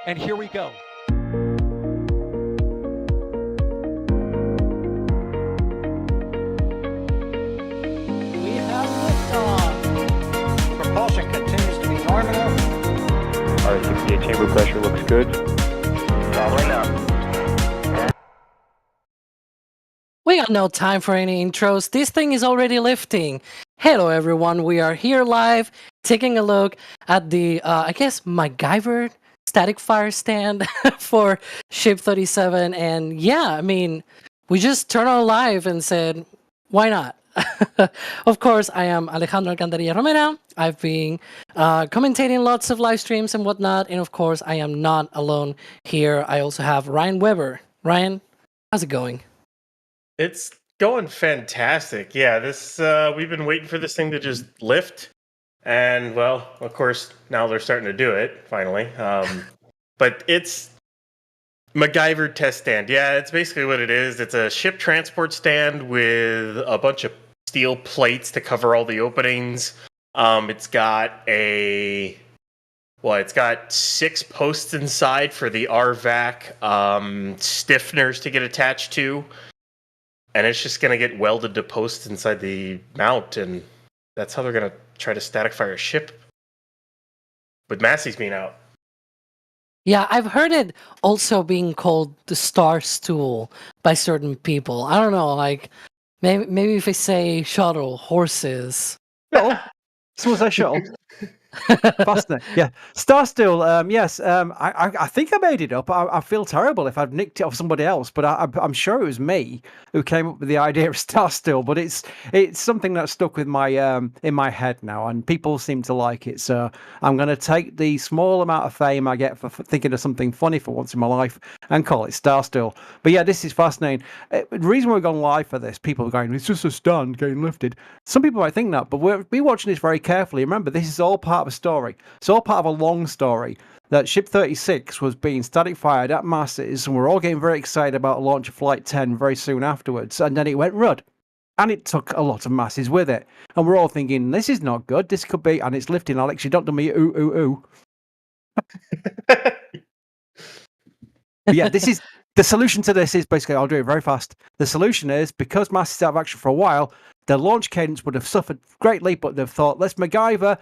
And here we go. We have liftoff. Propulsion continues to be nominal. R68 chamber pressure looks good. Right now. We got no time for any intros. This thing is already lifting. Hello, everyone. We are here live, taking a look at the, I guess, MacGyver static fire stand for Ship 37. And yeah, I mean, we just turned on live and said, why not? Of course, I am Alejandro Alcantarilla Romero. I've been commentating lots of live streams and whatnot. And of course, I am not alone here. I also have Ryan Weber. Ryan, how's it going? It's going fantastic. Yeah, this we've been waiting for this thing to just lift, and well, of course, now they're starting to do it finally. But it's MacGyver test stand. Yeah, it's basically what it is. It's a ship transport stand with a bunch of steel plates to cover all the openings. It's got it's got 6 posts inside for the RVAC stiffeners to get attached to. And it's just going to get welded to posts inside the mount, and that's how they're going to try to static fire a ship with Massey's being out. Yeah, I've heard it also being called the Star Stool by certain people. I don't know, like, maybe if I say shuttle, horses. Shuttle? Someone say shuttle? Fascinating. Yeah. Starstool, yes. I think I made it up. I feel terrible if I'd nicked it off somebody else, but I'm sure it was me who came up with the idea of Starstool. But it's something that's stuck with my in my head now, and people seem to like it. So I'm going to take the small amount of fame I get for thinking of something funny for once in my life and call it Starstool. But yeah, this is fascinating. The reason we're going live for this, people are going, it's just a stand getting lifted. Some people might think that, but we'll be watching this very carefully. Remember, this is all part of a story. It's all part of a long story that Ship 36 was being static fired at masses, and we're all getting very excited about the launch of Flight 10 very soon afterwards, and then it went rud. And it took a lot of masses with it. And we're all thinking, this is not good. This could be, and it's lifting, Alex. You don't do me ooh, ooh, ooh. But yeah, this is the solution to this is basically, I'll do it very fast. The solution is because masses out of action for a while, the launch cadence would have suffered greatly, but they've thought, let's MacGyver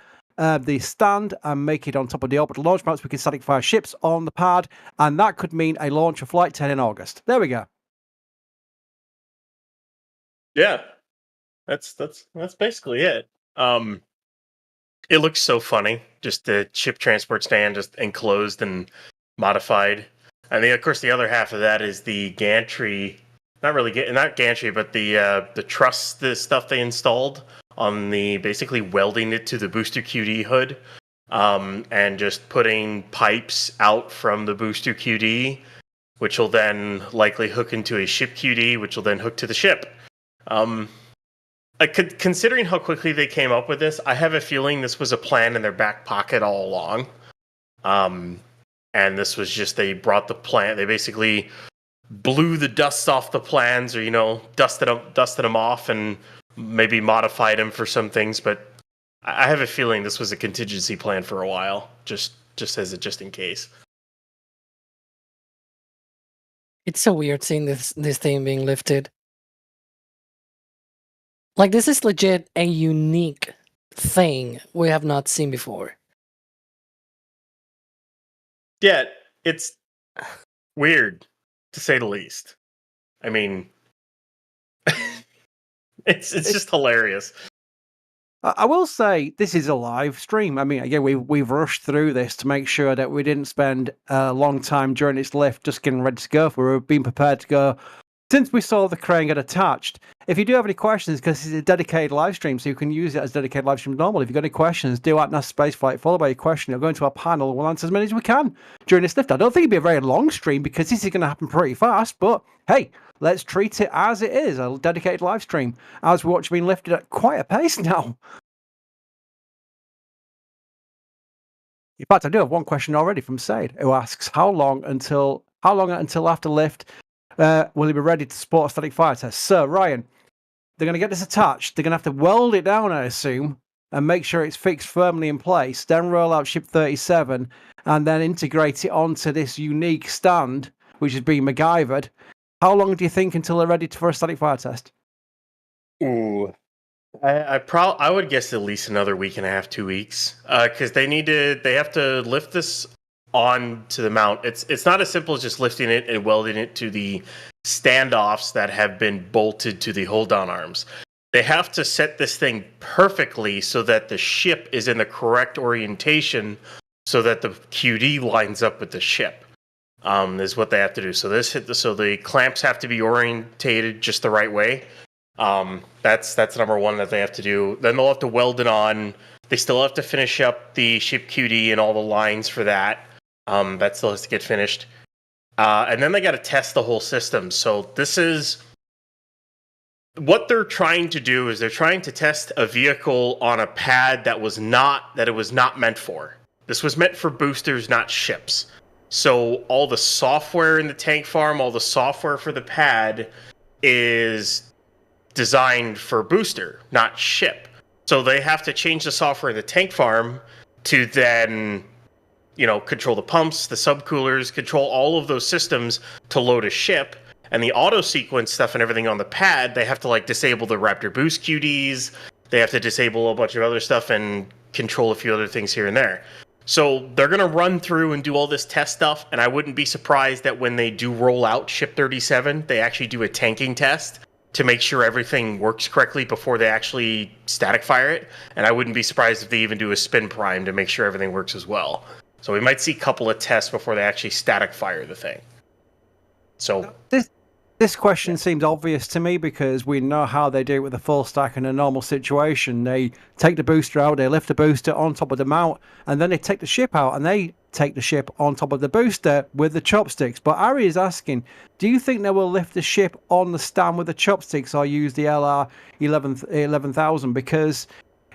the stand and make it on top of the orbital launch pads. We can static fire ships on the pad, and that could mean a launch of Flight 10 in August. There we go. Yeah, that's basically it. It looks so funny, just the ship transport stand just enclosed and modified. And then, of course, the other half of that is the gantry. Not gantry, but the truss, the stuff they installed on the basically welding it to the booster QD hood, and just putting pipes out from the booster QD, which will then likely hook into a ship QD, which will then hook to the ship. Considering how quickly they came up with this, I have a feeling this was a plan in their back pocket all along. And this was just, they brought the plan, they basically blew the dust off the plans, or, dusted them off and maybe modified them for some things. But I have a feeling this was a contingency plan for a while, just in case. It's so weird seeing this thing being lifted. Like, this is legit a unique thing we have not seen before. Yeah, it's weird, to say the least. I mean, it's just hilarious. I will say this is a live stream. I mean, again, we've rushed through this to make sure that we didn't spend a long time during its lift just getting ready to go. We were being prepared to go since we saw the crane get attached. If you do have any questions, because it's a dedicated live stream, so you can use it as a dedicated live stream normal. If you've got any questions, do at NASASpaceflight, followed by your question. It'll go into our panel. We'll answer as many as we can during this lift. I don't think it'll be a very long stream because this is going to happen pretty fast, but hey, let's treat it as it is, a dedicated live stream, as we watch being lifted at quite a pace now. In fact, I do have one question already from Said, who asks, how long until after lift will he be ready to support a static fire test? So, Ryan, they're going to get this attached. They're going to have to weld it down, I assume, and make sure it's fixed firmly in place, then roll out Ship 37 and then integrate it onto this unique stand, which is being MacGyvered, how long do you think until they're ready for a static fire test? Ooh, I would guess at least another week and a half, 2 weeks, because they have to lift this on to the mount. It's not as simple as just lifting it and welding it to the standoffs that have been bolted to the hold down arms. They have to set this thing perfectly so that the ship is in the correct orientation, so that the QD lines up with the ship. Is what they have to do. So the clamps have to be orientated just the right way. That's number one that they have to do. Then they'll have to weld it on. They still have to finish up the ship QD and all the lines for that. That still has to get finished. And then they got to test the whole system. So this is what they're trying to do, is they're trying to test a vehicle on a pad that it was not meant for. This was meant for boosters, not ships. So all the software in the tank farm, all the software for the pad is designed for booster, not ship. So they have to change the software in the tank farm to then, control the pumps, the subcoolers, control all of those systems to load a ship. And the auto sequence stuff and everything on the pad, they have to disable the Raptor boost QDs. They have to disable a bunch of other stuff and control a few other things here and there. So they're going to run through and do all this test stuff, and I wouldn't be surprised that when they do roll out Ship 37, they actually do a tanking test to make sure everything works correctly before they actually static fire it. And I wouldn't be surprised if they even do a spin prime to make sure everything works as well. So we might see a couple of tests before they actually static fire the thing. So This question seems obvious to me because we know how they do it with a full stack in a normal situation. They take the booster out, they lift the booster on top of the mount, and then they take the ship out and they take the ship on top of the booster with the chopsticks. But Ari is asking, do you think they will lift the ship on the stand with the chopsticks or use the LR 11,000? Because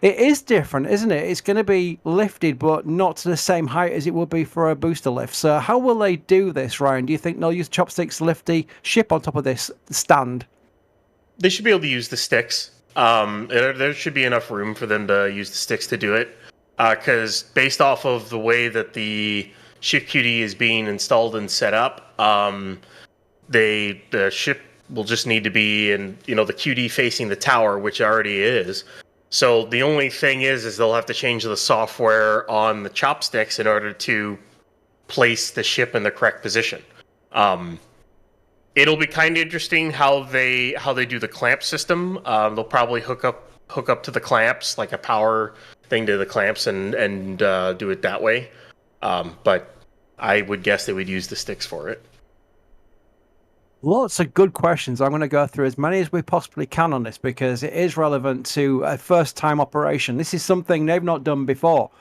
it is different, isn't it? It's going to be lifted, but not to the same height as it would be for a booster lift. So how will they do this, Ryan? Do you think they'll use chopsticks to lift the ship on top of this stand? They should be able to use the sticks. There should be enough room for them to use the sticks to do it. Because based off of the way that the ship QD is being installed and set up, the ship will just need to be in, the QD facing the tower, which already is. So the only thing is they'll have to change the software on the chopsticks in order to place the ship in the correct position. It'll be kind of interesting how they do the clamp system. They'll probably hook up to the clamps, like a power thing to the clamps, and do it that way. But I would guess they would use the sticks for it. Lots of good questions. I'm going to go through as many as we possibly can on this because it is relevant to a first-time operation. This is something they've not done before.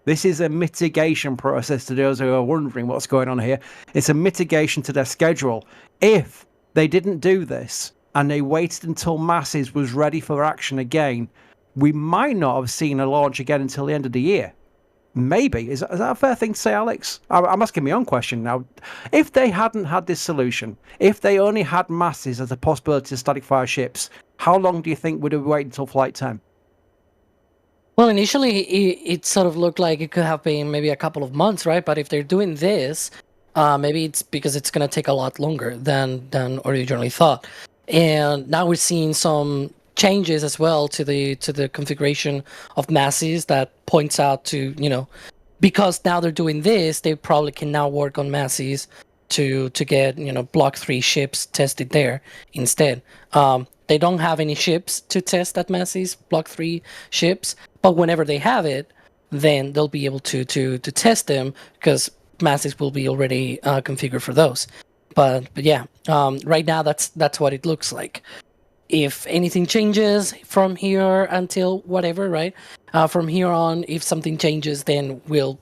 This is a mitigation process to those who are wondering what's going on here. It's a mitigation to their schedule. If they didn't do this and they waited until Masses was ready for action again, we might not have seen a launch again until the end of the year. Maybe. Is that a fair thing to say, Alex? I'm asking my own question now. If they hadn't had this solution, if they only had Masses as a possibility to static fire ships, how long do you think would have waited until Flight 10? Well, initially it sort of looked like it could have been maybe a couple of months, right? But if they're doing this, maybe it's because it's going to take a lot longer than originally thought. And now we're seeing some changes as well to the configuration of Masses that points out to, because now they're doing this, they probably can now work on Masses to get, Block 3 ships tested there instead. They don't have any ships to test at Masses, Block 3 ships, but whenever they have it, then they'll be able to test them because Masses will be already configured for those. But yeah, right now that's what it looks like. If anything changes from here until whatever, right? From here on, if something changes, then we'll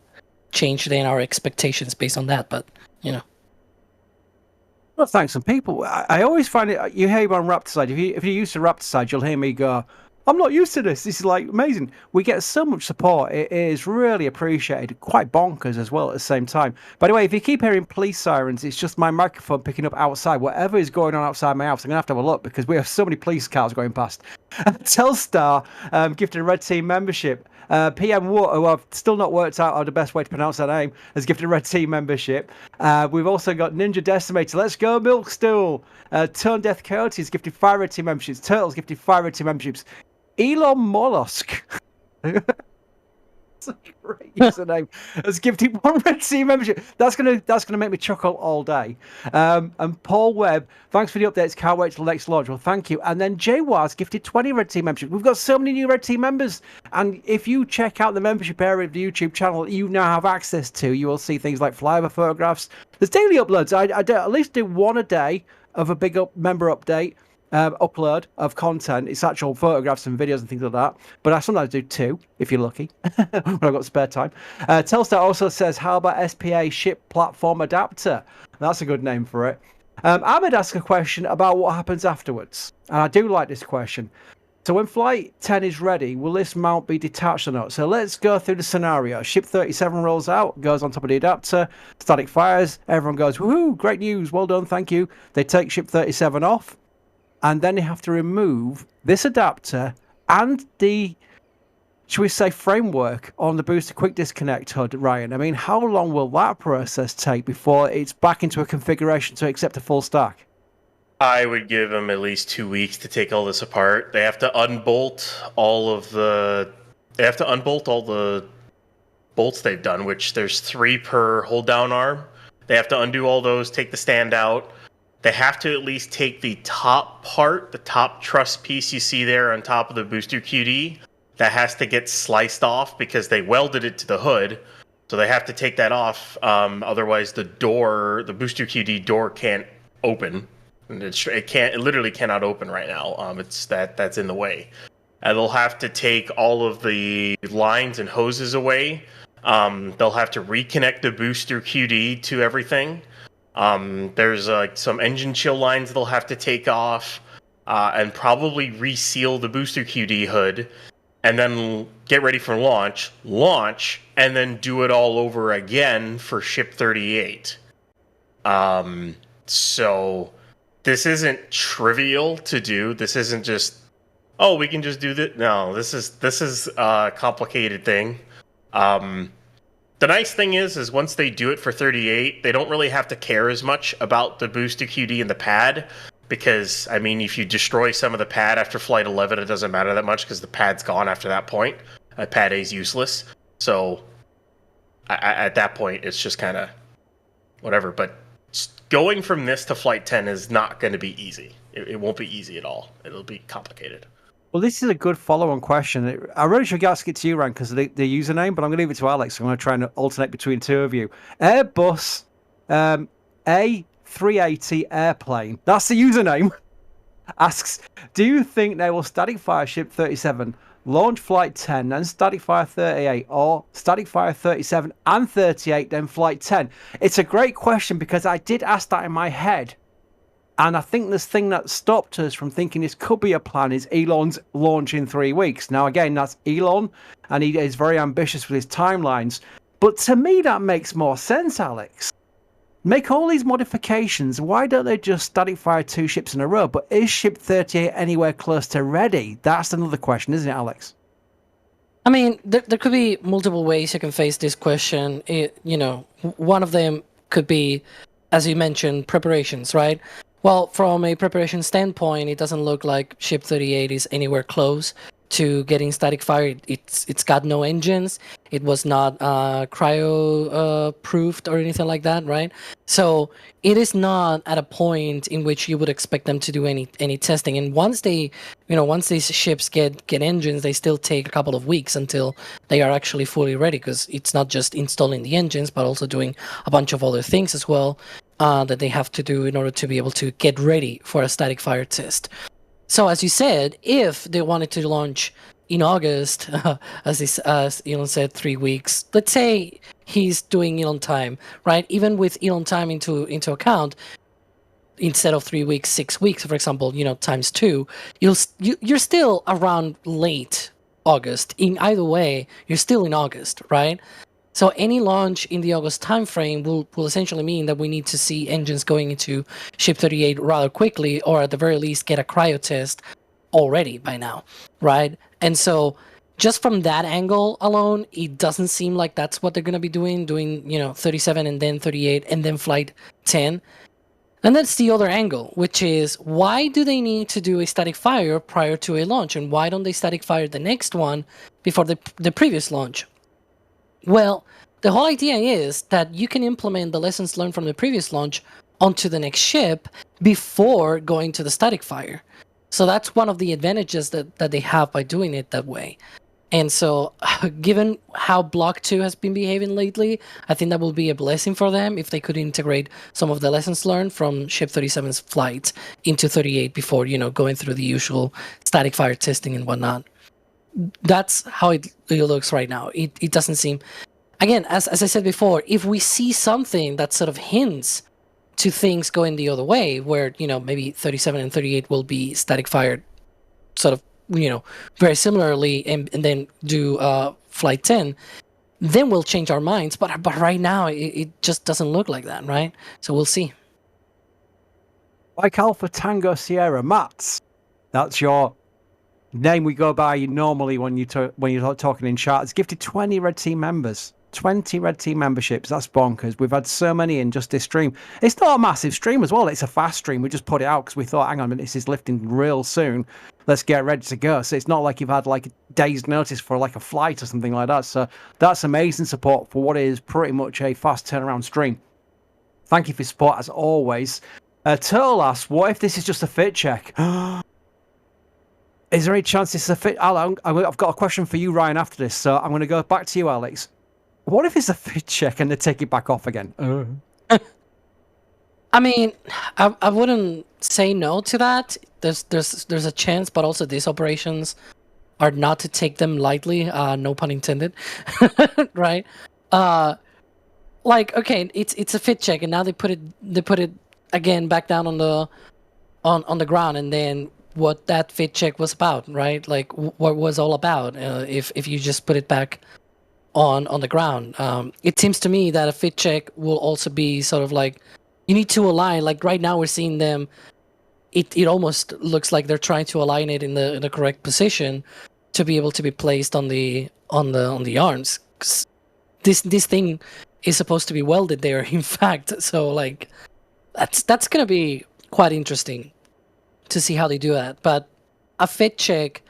change our expectations based on that. But, Well, thanks. And people, I always find it, you hear on Raptor side, if you're used to Raptor side, you'll hear me go, I'm not used to this. This is amazing. We get so much support. It is really appreciated. Quite bonkers as well at the same time. By the way, if you keep hearing police sirens, it's just my microphone picking up outside. Whatever is going on outside my house, I'm going to have a look because we have so many police cars going past. Telstar gifted a Red Team membership. PM Wood, who I've still not worked out how the best way to pronounce that name, has gifted a Red Team membership. We've also got Ninja Decimator. Let's go, Milkstool. Turn Death Coyote has gifted 5 Red Team memberships. Turtles gifted 5 Red Team memberships. Elon Mollusk. That's a great username. Has gifted 1 Red Team membership. That's gonna make me chuckle all day. And Paul Webb, thanks for the updates. Can't wait till the next launch. Well, thank you. And then JWAS gifted 20 Red Team memberships. We've got so many new Red Team members. And if you check out the membership area of the YouTube channel, you now have access to. You will see things like flyover photographs. There's daily uploads. I at least do 1 a day of a big member update. Upload of content. It's actual photographs and videos and things like that. But I sometimes do 2, if you're lucky, when I've got spare time. Telstar also says, how about SPA ship platform adapter? That's a good name for it. Ahmed asked a question about what happens afterwards. And I do like this question. So when Flight 10 is ready, will this mount be detached or not? So let's go through the scenario. Ship 37 rolls out, goes on top of the adapter, static fires, everyone goes, woohoo, great news, well done, thank you. They take Ship 37 off. And then they have to remove this adapter and the, should we say, framework on the booster quick disconnect HUD, Ryan. I mean, how long will that process take before it's back into a configuration to accept a full stack? I would give them at least 2 weeks to take all this apart. They have to unbolt all the bolts they've done, which there's 3 per hold down arm. They have to undo all those, take the stand out. They have to at least take the top part, the top truss piece you see there on top of the booster QD. That has to get sliced off because they welded it to the hood. So they have to take that off. Otherwise, the booster QD door can't open. It literally cannot open right now. That's in the way. And they'll have to take all of the lines and hoses away. They'll have to reconnect the booster QD to everything. There's some engine chill lines they'll have to take off, and probably reseal the booster QD hood, and then get ready for launch, and then do it all over again for Ship 38. So this isn't trivial to do. This isn't just, oh, we can just do that. No, this is a complicated thing. The nice thing is once they do it for 38, they don't really have to care as much about the booster QD and the pad, because, I mean, if you destroy some of the pad after Flight 11, it doesn't matter that much because the pad's gone after that point. Pad A is useless. So at that point, it's just kind of whatever. But going from this to Flight 10 is not going to be easy. It won't be easy at all. It'll be complicated. Well, this is a good follow-on question. I really should ask it to you, Ryan, because of the username, but I'm going to leave it to Alex. I'm going to try and alternate between 2 of you. Airbus A380 Airplane, that's the username, asks, do you think they will static fire Ship 37, launch Flight 10, then static fire 38, or static fire 37 and 38, then Flight 10? It's a great question because I did ask that in my head. And I think this thing that stopped us from thinking this could be a plan is Elon's launch in 3 weeks. Now, again, that's Elon, and he is very ambitious with his timelines. But to me, that makes more sense, Alex. Make all these modifications. Why don't they just static fire 2 ships in a row? But is Ship 38 anywhere close to ready? That's another question, isn't it, Alex? I mean, there could be multiple ways you can face this question. One of them could be, as you mentioned, preparations, right? Well, from a preparation standpoint, it doesn't look like Ship 38 is anywhere close to getting static fire. It's got no engines. It was not cryo proofed or anything like that, right? So it is not at a point in which you would expect them to do any testing. And once these ships get engines, they still take a couple of weeks until they are actually fully ready, because it's not just installing the engines, but also doing a bunch of other things as well that they have to do in order to be able to get ready for a static fire test. So as you said, if they wanted to launch in August, as Elon said, 3 weeks, let's say he's doing Elon time, right? Even with Elon time into account, instead of 3 weeks, 6 weeks, for example, times 2, you're still around late August. In either way, you're still in August, right? So any launch in the August timeframe will essentially mean that we need to see engines going into Ship 38 rather quickly, or at the very least get a cryo test already by now, right? And so just from that angle alone, it doesn't seem like that's what they're going to be doing, 37 and then 38 and then flight 10. And that's the other angle, which is why do they need to do a static fire prior to a launch? And why don't they static fire the next one before the previous launch? Well, the whole idea is that you can implement the lessons learned from the previous launch onto the next ship before going to the static fire. So that's one of the advantages that they have by doing it that way. And so, given how Block 2 has been behaving lately, I think that will be a blessing for them if they could integrate some of the lessons learned from Ship 37's flight into 38 before, going through the usual static fire testing and whatnot. That's how it looks right now. It doesn't seem... Again, as I said before, if we see something that sort of hints to things going the other way, where, maybe 37 and 38 will be static fired sort of, very similarly, and then do flight 10, then we'll change our minds. But right now, it just doesn't look like that, right? So we'll see. Like Alpha Tango Sierra, Mats, that's your name we go by normally when you're talking in chat. It's gifted 20 Red Team members. 20 Red Team memberships. That's bonkers. We've had so many in just this stream. It's not a massive stream as well. It's a fast stream. We just put it out because we thought, hang on a minute, this is lifting real soon. Let's get ready to go. So it's not like you've had like a day's notice for like a flight or something like that. So that's amazing support for what is pretty much a fast turnaround stream. Thank you for your support as always. Turtle asks, what if this is just a fit check? Is there any chance this is a fit? I've got a question for you, Ryan, after this. So I'm going to go back to you, Alex. What if it's a fit check and they take it back off again? I mean, I wouldn't say no to that. There's a chance, but also these operations are not to take them lightly. No pun intended, right? Okay, it's a fit check, and now they put it again back down on the ground, and then what that fit check was about, right? Like what was all about. If you just put it back on the ground, it seems to me that a fit check will also be sort of like you need to align. Like right now, we're seeing them. It almost looks like they're trying to align it in the correct position to be able to be placed on the arms. This thing is supposed to be welded there, in fact. So like that's gonna be quite interesting to see how they do that. But a fit check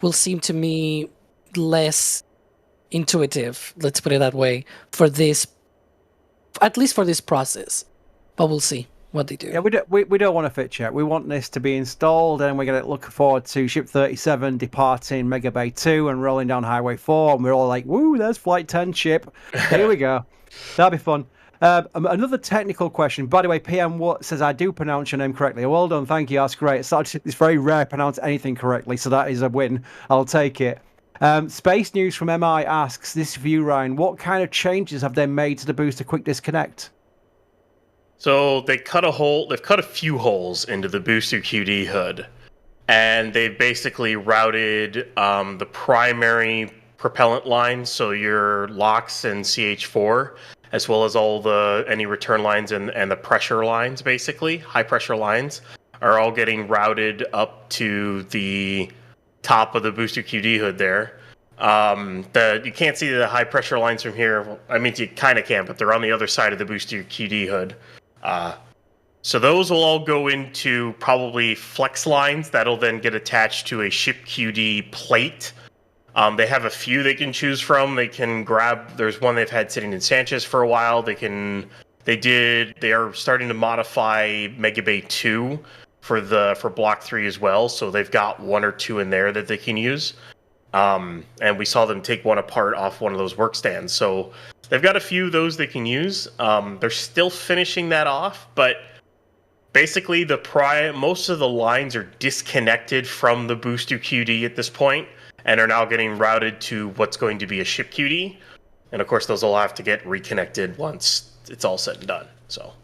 will seem to me less intuitive, let's put it that way, for this, at least for this process. But we'll see what they do. Yeah, we don't want a fit check. We want this to be installed, and we're going to look forward to Ship 37 departing Mega Bay 2 and rolling down Highway 4, and we're all like, woo, there's Flight 10 ship. Here we go. That'll be fun. Another technical question. By the way, PM Watt says I do pronounce your name correctly. Well done, thank you. That's great. It's very rare to pronounce anything correctly, so that is a win. I'll take it. Space News from MI asks, this is for you, Ryan, what kind of changes have they made to the booster quick disconnect? So they've cut a few holes into the booster QD hood, and they've basically routed the primary propellant lines, so your LOX and CH4, as well as any return lines and the pressure lines, basically, high pressure lines, are all getting routed up to the top of the booster QD hood there. You can't see the high pressure lines from here. I mean, you kind of can, but they're on the other side of the booster QD hood. So those will all go into probably flex lines that'll then get attached to a ship QD plate. They have a few they can choose from. They can grab. There's one they've had sitting in Sanchez for a while. They are starting to modify Mega Bay 2 for Block 3 as well. So they've got one or two in there that they can use. And we saw them take one apart off one of those work stands. So they've got a few of those they can use. They're still finishing that off, but basically most of the lines are disconnected from the booster QD at this point and are now getting routed to what's going to be a ship QD. And of course, those will have to get reconnected once it's all said and done. So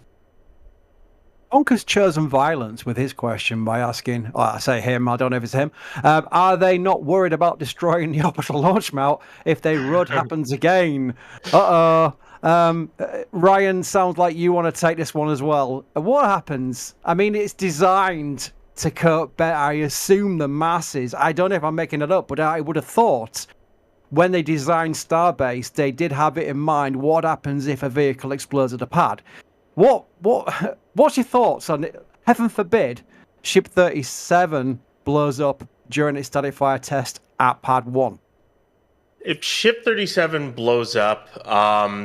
Bonker's chosen violence with his question by asking, I say him, I don't know if it's him, are they not worried about destroying the orbital launch mount if the RUD happens again? Ryan, sounds like you want to take this one as well. What happens? I mean, it's designed to cope better, I assume, the masses. I don't know if I'm making it up, but I would have thought when they designed Starbase, they did have it in mind. What happens if a vehicle explodes at a pad? What's your thoughts on it? Heaven forbid, Ship 37 blows up during its static fire test at Pad 1. If Ship 37 blows up,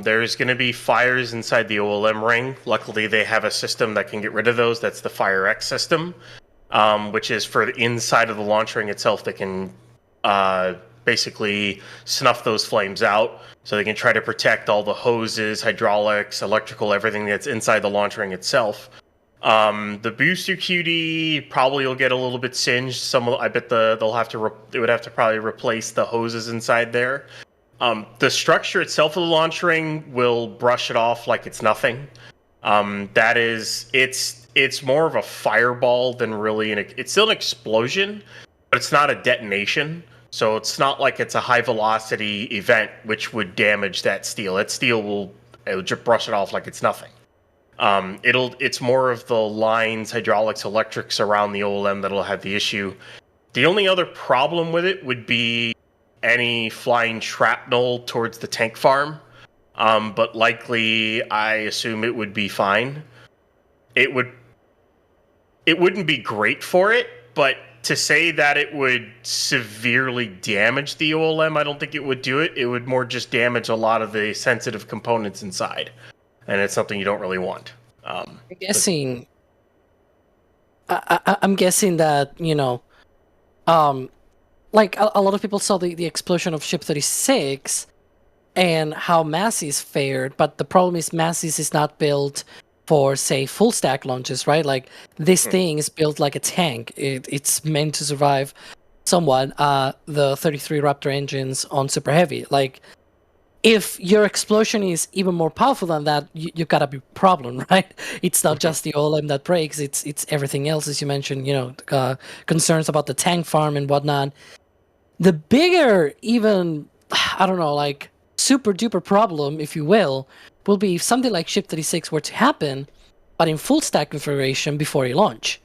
there's going to be fires inside the OLM ring. Luckily, they have a system that can get rid of those. That's the FireX system, which is for the inside of the launch ring itself. They can basically snuff those flames out, so they can try to protect all the hoses, hydraulics, electrical, everything that's inside the launch ring itself. The booster QD probably will get a little bit singed. I bet they would have to probably replace the hoses inside there. The structure itself of the launch ring will brush it off like it's nothing. It's more of a fireball than really it's still an explosion, but it's not a detonation. So it's not like it's a high velocity event which would damage that steel. That steel will just brush it off like it's nothing. It's more of the lines, hydraulics, electrics around the OLM that'll have the issue. The only other problem with it would be any flying shrapnel towards the tank farm. But likely, I assume it would be fine. It wouldn't be great for it, but to say that it would severely damage the OLM, I don't think it would do it. It would more just damage a lot of the sensitive components inside. And it's something you don't really want. I'm guessing that, like a lot of people saw the explosion of Ship 36 and how Massey's fared, but the problem is Massey's is not built for, say, full stack launches, right? Like this thing is built like a tank. It's meant to survive somewhat the 33 Raptor engines on Super Heavy. Like, if your explosion is even more powerful than that, you got a big problem, right? It's not just the OLM that breaks; it's everything else, as you mentioned. Concerns about the tank farm and whatnot. The bigger, even I don't know, like super duper problem, if you will be if something like Ship 36 were to happen, but in full stack configuration before you launch,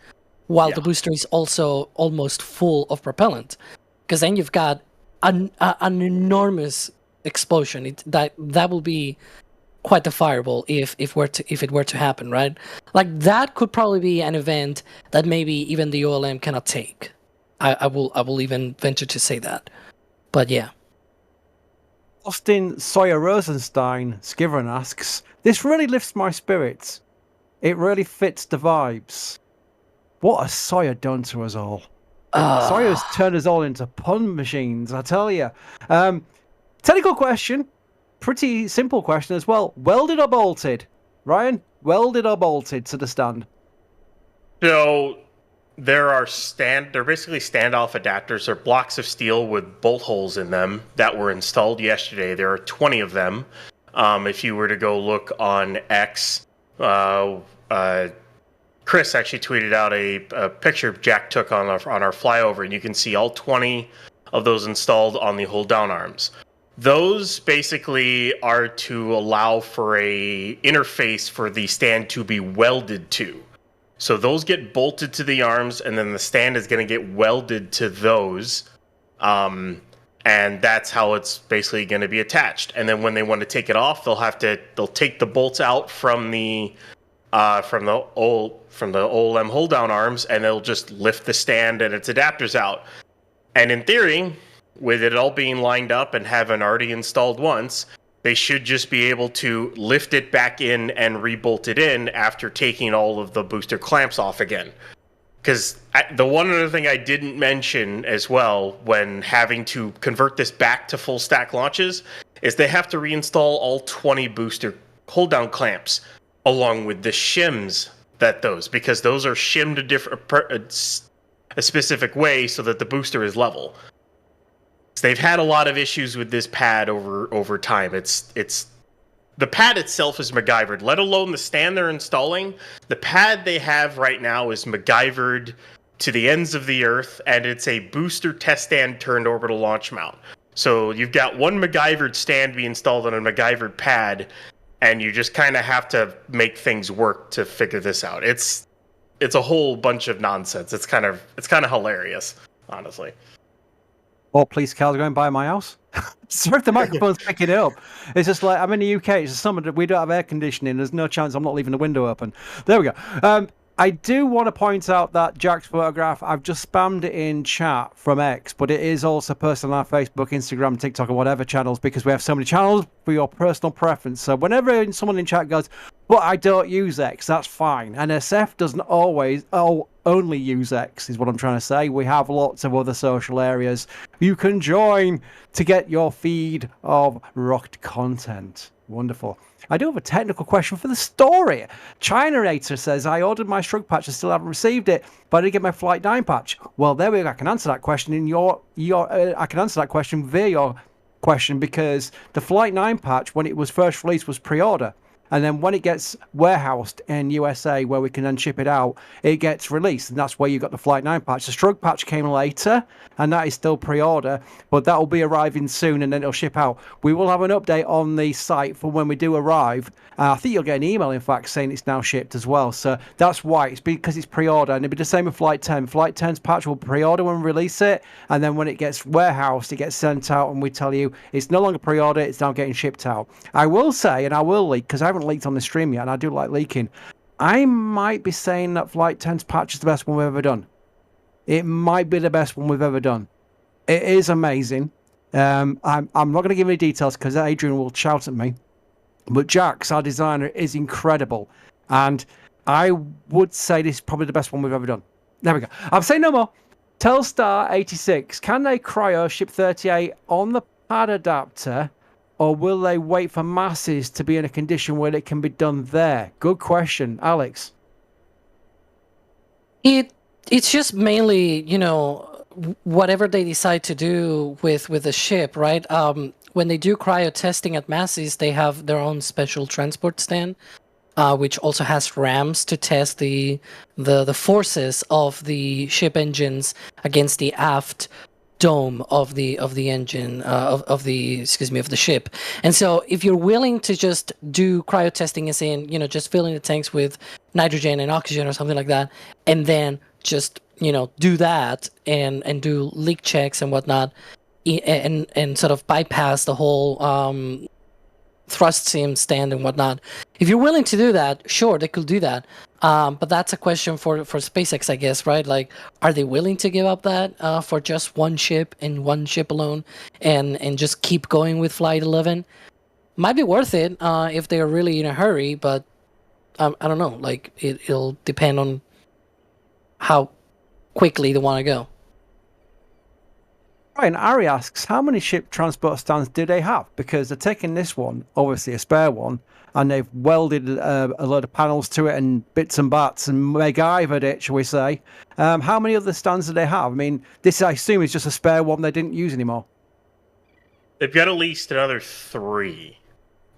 while the booster is also almost full of propellant, because then you've got an enormous explosion. That will be quite the fireball if it were to happen, right? Like that could probably be an event that maybe even the OLM cannot take. I will even venture to say that. But yeah. Austin Sawyer Rosenstein Skivron asks, "This really lifts my spirits. It really fits the vibes. What has Sawyer done to us all? Sawyer's turned us all into pun machines, I tell you." Technical question, pretty simple question as well. Welded or bolted? Ryan, welded or bolted to the stand? So they're basically standoff adapters. They're blocks of steel with bolt holes in them that were installed yesterday. There are 20 of them. If you were to go look on X, Chris actually tweeted out a picture Jack took on our flyover, and you can see all 20 of those installed on the hold down arms. Those basically are to allow for a interface for the stand to be welded to. So those get bolted to the arms, and then the stand is going to get welded to those, and that's how it's basically going to be attached. And then when they want to take it off, they'll take the bolts out from the OLM hold down arms, and they'll just lift the stand and its adapters out. And in theory, with it all being lined up and having already installed once, they should just be able to lift it back in and rebolt it in after taking all of the booster clamps off again. Because the one other thing I didn't mention as well when having to convert this back to full stack launches is they have to reinstall all 20 booster hold down clamps along with the shims because those are shimmed a specific way so that the booster is level. They've had a lot of issues with this pad over time. It's the pad itself is MacGyvered, let alone the stand they're installing. The pad they have right now is MacGyvered to the ends of the earth, and it's a booster test stand turned orbital launch mount. So you've got one MacGyvered stand being installed on a MacGyvered pad, and you just kind of have to make things work to figure this out. it's a whole bunch of nonsense. It's kind of hilarious, honestly. Or police cars going by my house. Sorry if the microphone's picking it up. It's just like, I'm in the UK, it's just summer, we don't have air conditioning, there's no chance I'm not leaving the window open. There we go. I do want to point out that Jack's photograph, I've just spammed it in chat from X, but it is also posted on our Facebook, Instagram, TikTok, or whatever channels, because we have so many channels for your personal preference. So whenever someone in chat goes, but I don't use X, that's fine. NSF doesn't always only use X, is what I'm trying to say. We have lots of other social areas you can join to get your feed of rocked content. Wonderful. I do have a technical question for the story. China-Rater says, I ordered my shrug patch and still haven't received it, but I did get my Flight 9 patch. Well, there we go. I can answer that question I can answer that question via your question, because the Flight 9 patch, when it was first released, was pre-order. And then when it gets warehoused in USA, where we can then ship it out, it gets released. And that's where you got the Flight 9 patch. The Shrug patch came later, and that is still pre-order, but that will be arriving soon, and then it'll ship out. We will have an update on the site for when we do arrive. I think you'll get an email, in fact, saying it's now shipped as well. So that's why. It's because it's pre-order, and it'll be the same with Flight 10. Flight 10's patch will pre-order when we release it, and then when it gets warehoused, it gets sent out, and we tell you it's no longer pre-order, it's now getting shipped out. I will say, and I will leak, because I haven't leaked on the stream yet, and I do like leaking, I might be saying that Flight 10's patch is the best one we've ever done. It might be the best one we've ever done. It is amazing. I'm not going to give any details because Adrian will shout at me. But Jax, our designer, is incredible. And I would say this is probably the best one we've ever done. There we go. I'm saying no more. Telstar 86. Can they cryo ship 38 on the pad adapter, or will they wait for masses to be in a condition where it can be done there? Good question. Alex? It's just mainly, whatever they decide to do with the ship, right? When they do cryo testing at masses, they have their own special transport stand, which also has rams to test the forces of the ship engines against the aft dome of the engine of the ship. And so if you're willing to just do cryo testing, as in just filling the tanks with nitrogen and oxygen or something like that, and then just do that and do leak checks and whatnot, and sort of bypass the whole thrust sim stand and whatnot. If you're willing to do that, sure, they could do that. But that's a question for SpaceX, I guess, right? Like, are they willing to give up that for just one ship and one ship alone, and just keep going with Flight 11? Might be worth it if they're really in a hurry, but I don't know. Like, it'll depend on how quickly they want to go. Right, and Ari asks, how many ship transport stands do they have? Because they're taking this one, obviously a spare one, and they've welded a load of panels to it and bits and bats and MacGyvered it, shall we say. How many other stands do they have? I mean, this, I assume, is just a spare one they didn't use anymore. They've got at least another 3,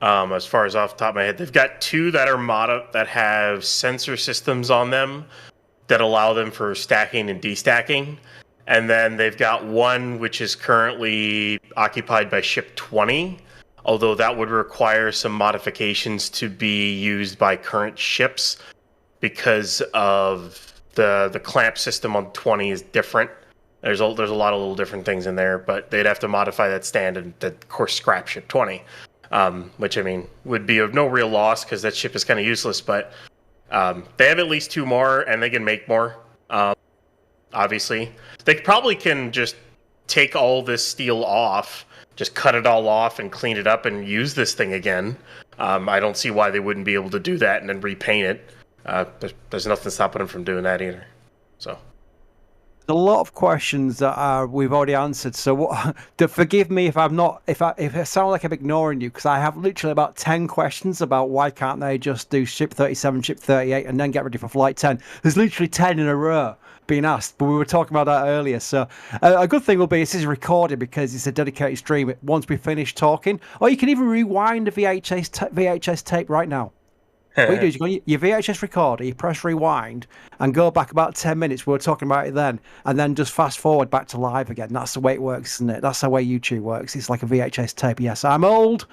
as far as off the top of my head. They've got 2 that are that have sensor systems on them that allow them for stacking and destacking. And then they've got 1 which is currently occupied by Ship 20, although that would require some modifications to be used by current ships because of the clamp system on 20 is different. There's a lot of little different things in there, but they'd have to modify that stand and, of course, scrap Ship 20, which, I mean, would be of no real loss because that ship is kind of useless, but they have at least 2 more, and they can make more. Obviously, they probably can just take all this steel off, just cut it all off and clean it up and use this thing again. I don't see why they wouldn't be able to do that and then repaint it. There's nothing stopping them from doing that either. So a lot of questions that we've already answered. So forgive me if I sound like I'm ignoring you, because I have literally about 10 questions about why can't they just do Ship 37, Ship 38, and then get ready for Flight 10. There's literally 10 in a row being asked, but we were talking about that earlier. So a good thing will be this is recorded because it's a dedicated stream once we finish talking, or you can even rewind the VHS tape right now. What you do is you go on your VHS recorder, you press rewind, and go back about 10 minutes. We were talking about it then, and then just fast forward back to live again. That's the way it works, isn't it? That's the way YouTube works. It's like a VHS tape. Yes, I'm old,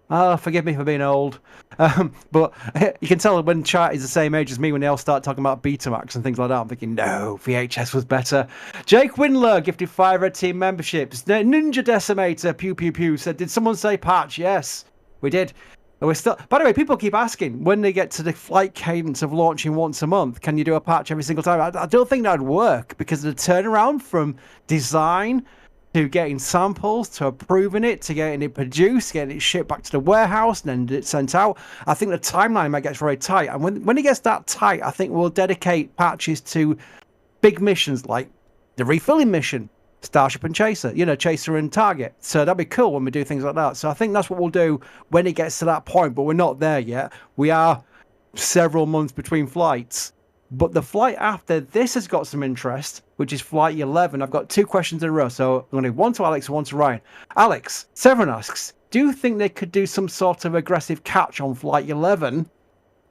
Forgive me for being old. But you can tell when chat is the same age as me when they all start talking about Betamax and things like that. I'm thinking, no, VHS was better. Jake Windler gifted 5 Red Team memberships. Ninja Decimator, pew pew pew, said, did someone say patch? Yes, we did. And we're still. By the way, people keep asking when they get to the flight cadence of launching once a month, can you do a patch every single time? I don't think that'd work because the turnaround from design to getting samples, to approving it, to getting it produced, getting it shipped back to the warehouse, and then it's sent out. I think the timeline might get very tight. And when it gets that tight, I think we'll dedicate patches to big missions like the refilling mission, Starship and Chaser, Chaser and Target. So that'd be cool when we do things like that. So I think that's what we'll do when it gets to that point, but we're not there yet. We are several months between flights. But the flight after this has got some interest, which is Flight 11. I've got 2 questions in a row, so I'm going to do one to Alex and one to Ryan. Alex, Severin asks, do you think they could do some sort of aggressive catch on Flight 11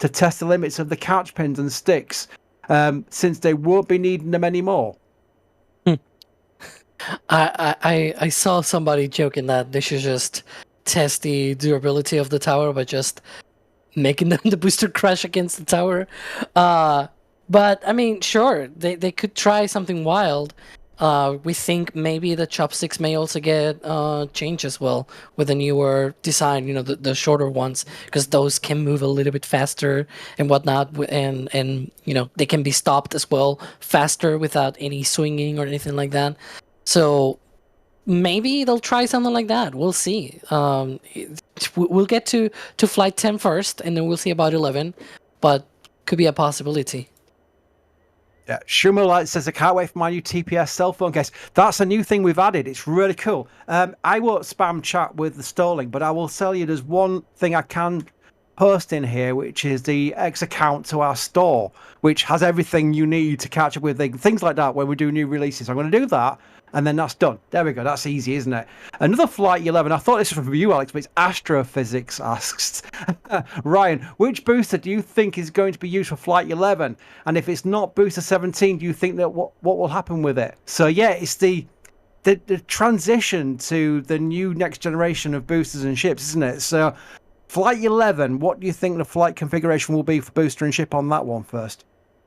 to test the limits of the catch pins and sticks, since they won't be needing them anymore? I saw somebody joking that they should just test the durability of the tower by just making the booster crash against the tower. But I mean, sure, they could try something wild. We think maybe the chopsticks may also get changed as well with a newer design, the shorter ones, because those can move a little bit faster and whatnot, and they can be stopped as well faster without any swinging or anything like that. So maybe they'll try something like that. We'll see. We'll get to flight 10 first, and then we'll see about 11, but could be a possibility. Yeah, Shumo Light says, I can't wait for my new TPS cell phone case. That's a new thing we've added. It's really cool. I won't spam chat with the stalling, but I will tell you there's one thing I can post in here, which is the X account to our store, which has everything you need to catch up with things like that when we do new releases. I'm going to do that, and then that's done. There we go. That's easy, isn't it? Another Flight 11. I thought this was from you, Alex, but it's Astrophysics asks. Ryan, which booster do you think is going to be used for Flight 11? And if it's not booster 17, do you think that what will happen with it? So yeah, it's the transition to the new next generation of boosters and ships, isn't it? So Flight 11, what do you think the flight configuration will be for booster and ship on that one first?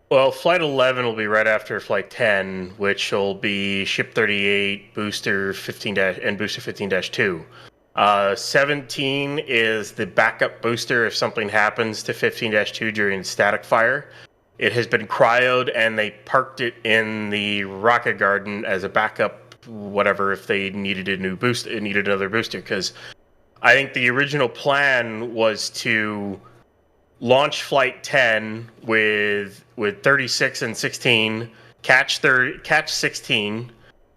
Well, Flight 11 will be right after Flight 10, which will be Ship 38, Booster 15 and Booster 15-2. 17 is the backup booster if something happens to 15-2 during static fire. It has been cryoed, and they parked it in the rocket garden as a backup, whatever, if they needed a new booster, needed another booster. Because I think the original plan was to launch Flight 10 with 36 and 16, catch 16,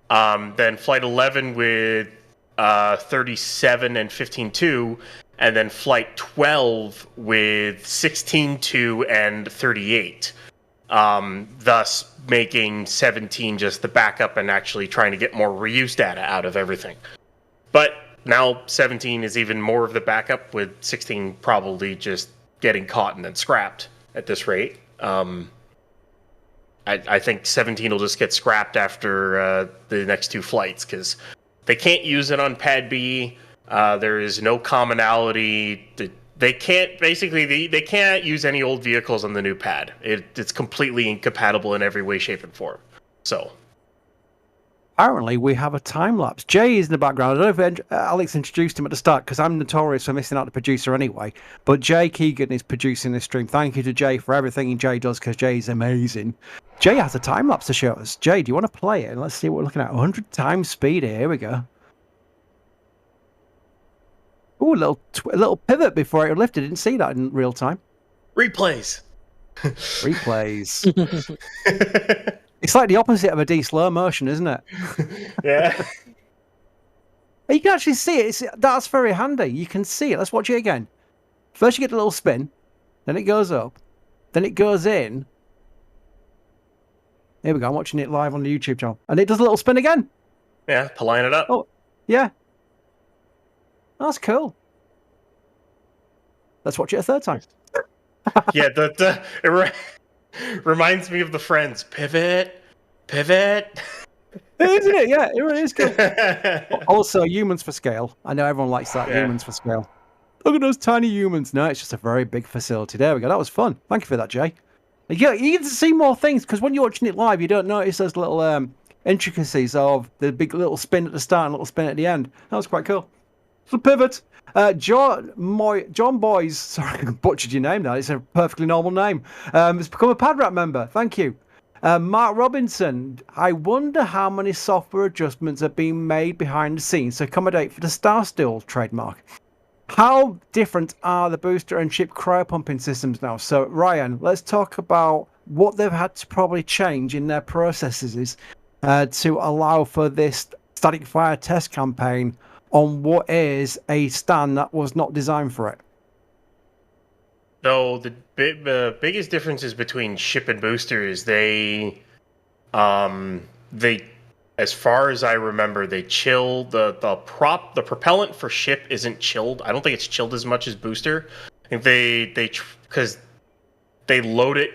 then Flight 11 with 37 and 15-2, and then Flight 12 with 16-2 and 38. Thus making 17 just the backup and actually trying to get more reuse data out of everything. But now 17 is even more of the backup, with 16 probably just getting caught and then scrapped at this rate. I think 17 will just get scrapped after the next 2 flights, because they can't use it on Pad B. There is no commonality. They can't they can't use any old vehicles on the new pad. It's completely incompatible in every way, shape, and form. So apparently we have a time lapse. Jay is in the background. I don't know if Alex introduced him at the start, because I'm notorious for missing out the producer anyway. But Jay Keegan is producing this stream. Thank you to Jay for everything Jay does, because Jay is amazing. Jay has a time lapse to show us. Jay, do you want to play it? Let's see what we're looking at. 100 times speed here. Here we go. Ooh, a little pivot before it lifted. Didn't see that in real time. replays. Replays. It's like the opposite of a D slow motion, isn't it? Yeah. You can actually see it. That's very handy. You can see it. Let's watch it again. First you get a little spin, then it goes up, then it goes in. Here we go. I'm watching it live on the YouTube channel. And it does a little spin again. Yeah, to line it up. Oh, yeah. That's cool. Let's watch it a third time. Yeah, reminds me of the Friends. Pivot. Isn't it? Yeah, it really is cool. Also, humans for scale. I know everyone likes that. Yeah. Humans for scale. Look at those tiny humans. No, it's just a very big facility. There we go. That was fun. Thank you for that, Jay. Yeah, you get to see more things because when you're watching it live, you don't notice those little intricacies of the big little spin at the start and little spin at the end. That was quite cool. So pivot. John Boys, sorry, I butchered your name now. It's a perfectly normal name. Has become a PadRat member. Thank you. Mark Robinson, I wonder how many software adjustments are being made behind the scenes to accommodate for the Starstill trademark. How different are the booster and ship cryopumping systems now? So, Ryan, let's talk about what they've had to probably change in their processes to allow for this static fire test campaign on what is a stand that was not designed for it. So the biggest differences between ship and booster is they, as far as I remember, they chill the propellant for ship isn't chilled. I don't think it's chilled as much as booster. I think because they load it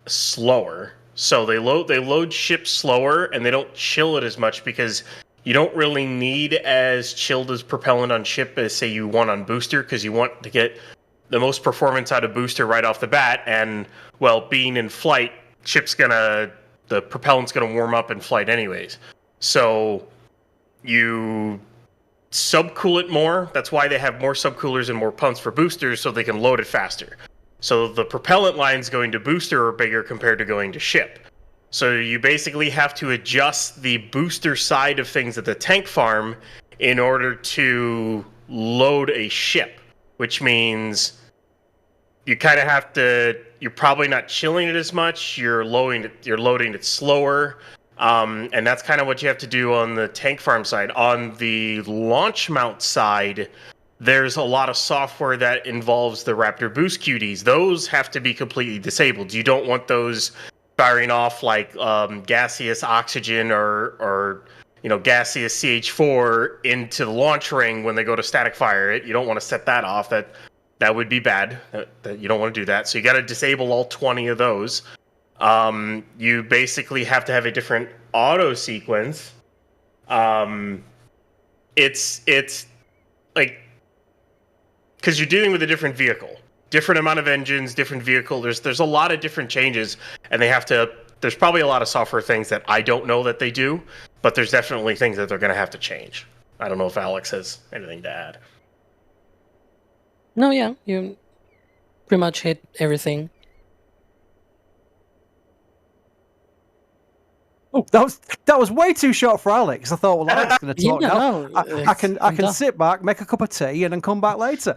slower, so they load ship slower and they don't chill it as much because you don't really need as chilled as propellant on ship as say you want on booster because you want to get the most performance out of booster right off the bat, and well, being in flight, the propellant's gonna warm up in flight anyways. So you subcool it more. That's why they have more subcoolers and more pumps for boosters, so they can load it faster. So the propellant lines going to booster are bigger compared to going to ship. So you basically have to adjust the booster side of things at the tank farm in order to load a ship, which means you kind of have to. You're probably not chilling it as much. You're loading it slower, and that's kind of what you have to do on the tank farm side. On the launch mount side, there's a lot of software that involves the Raptor Boost QDs. Those have to be completely disabled. You don't want those firing off like gaseous oxygen or gaseous CH4 into the launch ring when they go to static fire it. You don't want to set that off. That would be bad. That you don't want to do that. So you got to disable all 20 of those. You basically have to have a different auto sequence. It's like because you're dealing with a different vehicle, different amount of engines, different vehicle. There's a lot of different changes, and they have to. There's probably a lot of software things that I don't know that they do, but there's definitely things that they're going to have to change. I don't know if Alex has anything to add. No, yeah, you pretty much hit everything. Oh, that was way too short for Alex. I thought, well, Alex is going to talk Yeah, now. no, I can sit back, make a cup of tea, and then come back later.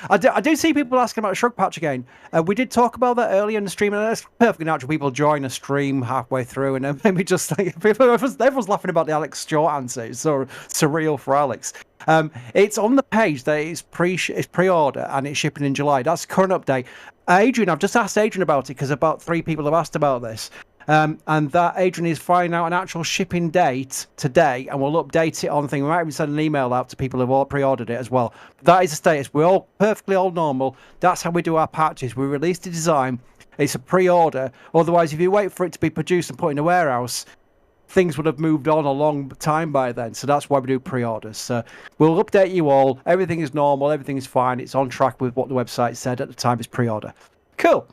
I do see people asking about Shrug Patch again. We did talk about that earlier in the stream, and it's perfectly natural. People join a stream halfway through, and then maybe just like everyone's laughing about the Alex short answer. It's so surreal for Alex. It's on the page that it's pre-order and it's shipping in July. That's the current update. Adrian, I've just asked Adrian about it because about 3 people have asked about this. And that Adrian is finding out an actual shipping date today, and we'll update it on thing. We might even send an email out to people who've all pre-ordered it as well. But that is the status. We're all perfectly all normal. That's how we do our patches. We release the design. It's a pre-order. Otherwise, if you wait for it to be produced and put in a warehouse, things would have moved on a long time by then. So that's why we do pre-orders. So we'll update you all. Everything is normal. Everything is fine. It's on track with what the website said at the time it's pre-order. Cool.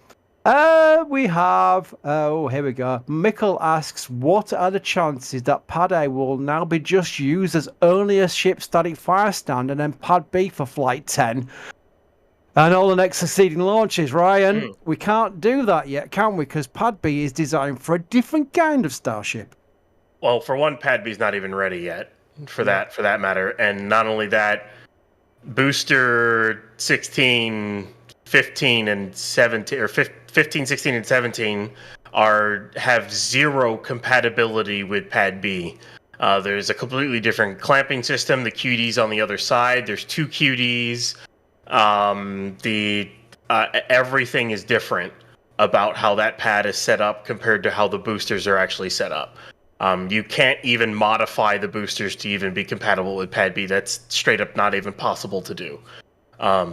We have, here we go. Mikkel asks, what are the chances that Pad A will now be just used as only a ship static fire stand and then Pad B for Flight 10 and all the next succeeding launches? Ryan, we can't do that yet, can we? Because Pad B is designed for a different kind of Starship. Well, for one, Pad B's not even ready yet for that matter. And not only that, Booster 16, 15, and 17, or 15, 16, and 17 have zero compatibility with Pad B. There's a completely different clamping system. The QD's on the other side. There's 2 QDs. Everything is different about how that pad is set up compared to how the boosters are actually set up. You can't even modify the boosters to even be compatible with Pad B. That's straight up not even possible to do.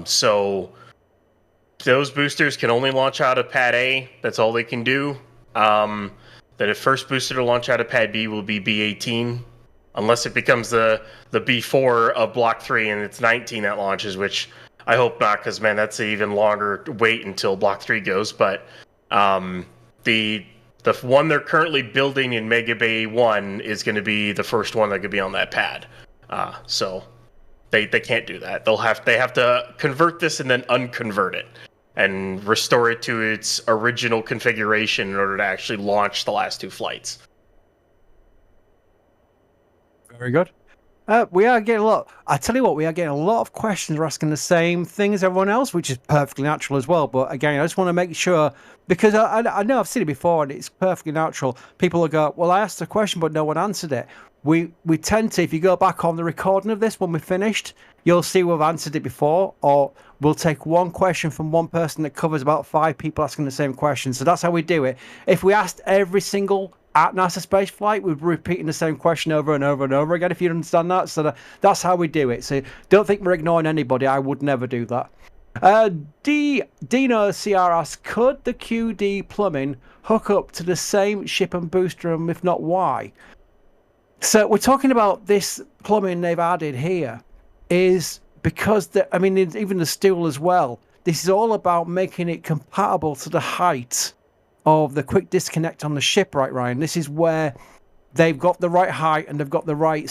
So those boosters can only launch out of Pad A. That's all they can do. The first booster to launch out of Pad B will be B18. unless it becomes the B4 of Block 3 and it's 19 that launches, which I hope not, because man, that's an even longer wait until Block 3 goes. But the one they're currently building in Mega Bay 1 is going to be the first one that could be on that pad. So they can't do that. They have to convert this and then unconvert it and restore it to its original configuration in order to actually launch the last 2 flights. Very good. We are getting a lot. I tell you what, we are getting a lot of questions. Are asking the same thing as everyone else, which is perfectly natural as well. But again, I just want to make sure, because I know I've seen it before and it's perfectly natural. People will go, well, I asked a question, but no one answered it. We tend to, if you go back on the recording of this when we're finished, you'll see we've answered it before, or we'll take one question from one person that covers about 5 people asking the same question. So that's how we do it. If we asked every single at NASASpaceflight, we're repeating the same question over and over and over again, if you understand that. So that's how we do it. So don't think we're ignoring anybody. I would never do that. Dino CR asks, could the QD plumbing hook up to the same ship and booster room? If not, why? So we're talking about this plumbing they've added here is because, even the stool as well, this is all about making it compatible to the height of the quick disconnect on the ship, right, Ryan? This is where they've got the right height and they've got the right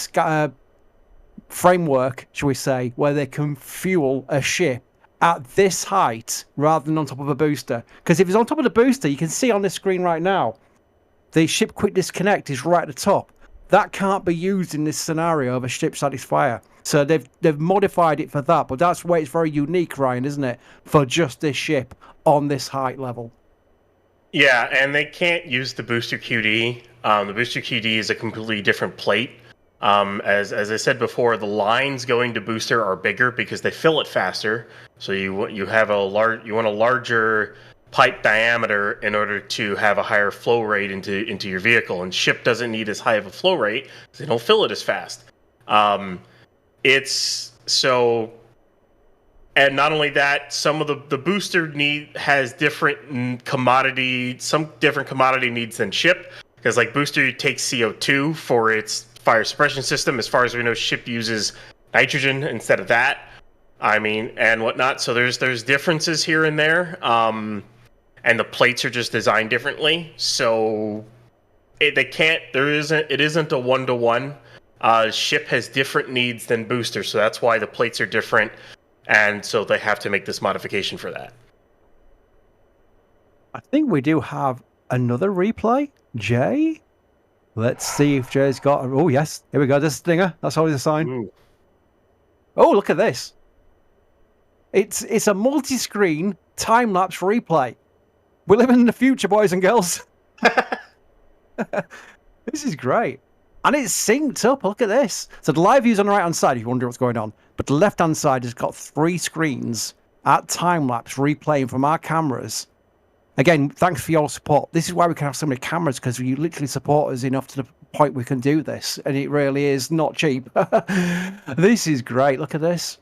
framework, shall we say, where they can fuel a ship at this height rather than on top of a booster. Because if it's on top of the booster, you can see on this screen right now, the ship quick disconnect is right at the top. That can't be used in this scenario of a ship satisfier. So they've modified it for that, but that's where it's very unique, Ryan, isn't it? For just this ship on this height level. Yeah, and they can't use the booster QD. The booster QD is a completely different plate. As I said before, the lines going to booster are bigger because they fill it faster. So you want a larger pipe diameter in order to have a higher flow rate into your vehicle. And ship doesn't need as high of a flow rate because they don't fill it as fast. And not only that, some of the booster has different commodity needs than ship, because like booster takes CO2 for its fire suppression system. As far as we know, ship uses nitrogen instead of that. And whatnot. So there's differences here and there, and the plates are just designed differently. So it isn't a 1-to-1. Ship has different needs than booster, so that's why the plates are different. And so they have to make this modification for that. I think we do have another replay. Jay? Let's see if Jay's got... Oh, yes. Here we go. This stinger. That's always a sign. Ooh. Oh, look at this. It's a multi-screen time-lapse replay. We're living in the future, boys and girls. This is great. And it's synced up. Look at this. So the live view's on the right-hand side if you wonder what's going on. But the left-hand side has got 3 screens at time-lapse replaying from our cameras. Again, thanks for your support. This is why we can have so many cameras, because you literally support us enough to the point we can do this. And it really is not cheap. This is great. Look at this.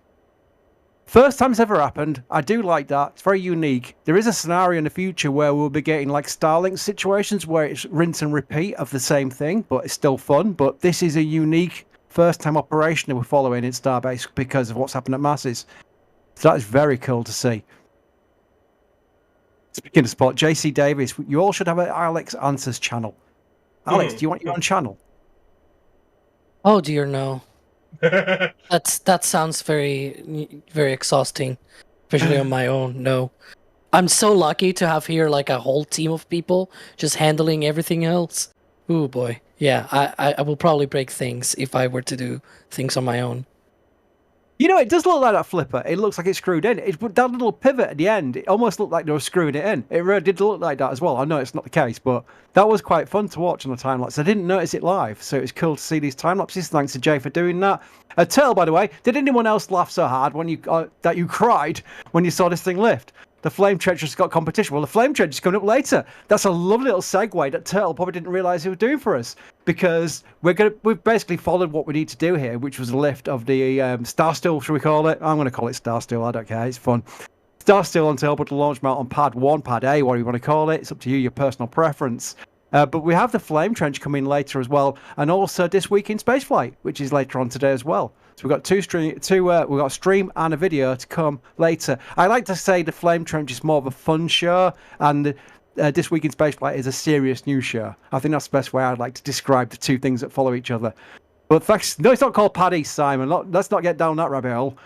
First time it's ever happened. I do like that. It's very unique. There is a scenario in the future where we'll be getting like Starlink situations where it's rinse and repeat of the same thing, but it's still fun. But this is a unique first-time operation that we're following in Starbase because of what's happened at Masses. So that is very cool to see. Speaking of sport, JC Davis, you all should have an Alex Answers channel. Alex, do you want your own channel? Oh dear, no. That sounds very, very exhausting, especially on my own. No, I'm so lucky to have here like a whole team of people just handling everything else. Oh boy, yeah, I will probably break things if I were to do things on my own. You know, it does look like that flipper. It looks like it's screwed in. That little pivot at the end, it almost looked like they were screwing it in. It really did look like that as well. I know it's not the case, but that was quite fun to watch on the time-lapse. I didn't notice it live, so it was cool to see these time-lapses. Thanks to Jay for doing that. Turtle, by the way, did anyone else laugh so hard when that you cried when you saw this thing lift? The Flame Trencher's got competition. Well, the Flame Trencher's coming up later. That's a lovely little segue that Turtle probably didn't realise he was doing for us, because we've basically followed what we need to do here, which was a lift of the Starstool, should we call it? I'm going to call it Starstool. I don't care. It's fun. Starstool onto Orbital Launch Mount on Pad 1, Pad A, whatever you want to call it. It's up to you, your personal preference. But we have the Flame Trench coming later as well, and also This Week in Spaceflight, which is later on today as well. So we've got we've got a stream and a video to come later. I like to say the Flame Trench is more of a fun show, and This Week in Spaceflight is a serious news show. I think that's the best way I'd like to describe the two things that follow each other. But thanks. No, it's not called Paddy, Simon. Let's not get down that rabbit hole.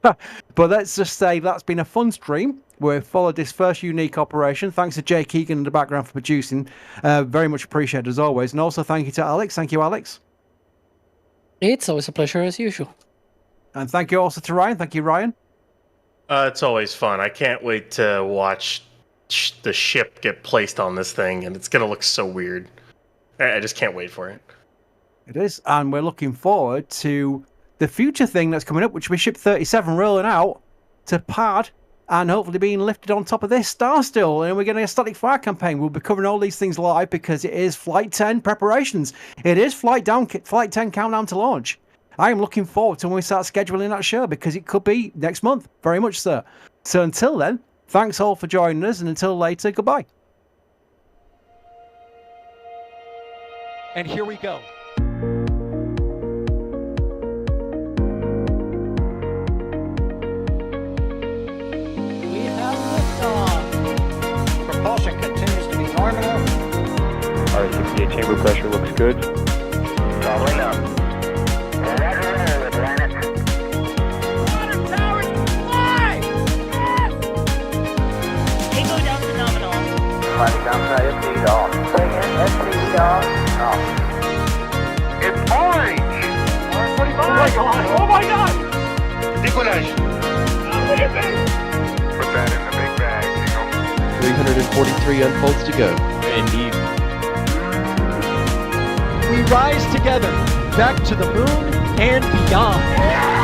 But let's just say that's been a fun stream. We've followed this first unique operation. Thanks to Jay Keegan in the background for producing. Very much appreciated as always. And also thank you to Alex. Thank you, Alex. It's always a pleasure as usual. And thank you also to Ryan. Thank you, Ryan. It's always fun. I can't wait to watch the ship get placed on this thing, and it's going to look so weird. I just can't wait for it. It is. And we're looking forward to the future thing that's coming up, which will be Ship 37 rolling out to pad and hopefully being lifted on top of this star still. And we're getting a static fire campaign. We'll be covering all these things live because it is Flight 10 preparations. It is Flight 10 countdown to launch. I am looking forward to when we start scheduling that show because it could be next month. Very much so. So until then, thanks all for joining us, and until later, goodbye. And here we go. We have liftoff. Propulsion continues to be nominal. R68 chamber pressure looks good. Rolling up. They go down to nominal. Flighting down to SPD off. Bring in SPD off. Off. It's orange! Orange 45! Oh my god! Oh my god! Decollage! Put that in the big bag, 343 unfolds to go. Indeed. We rise together back to the moon and beyond.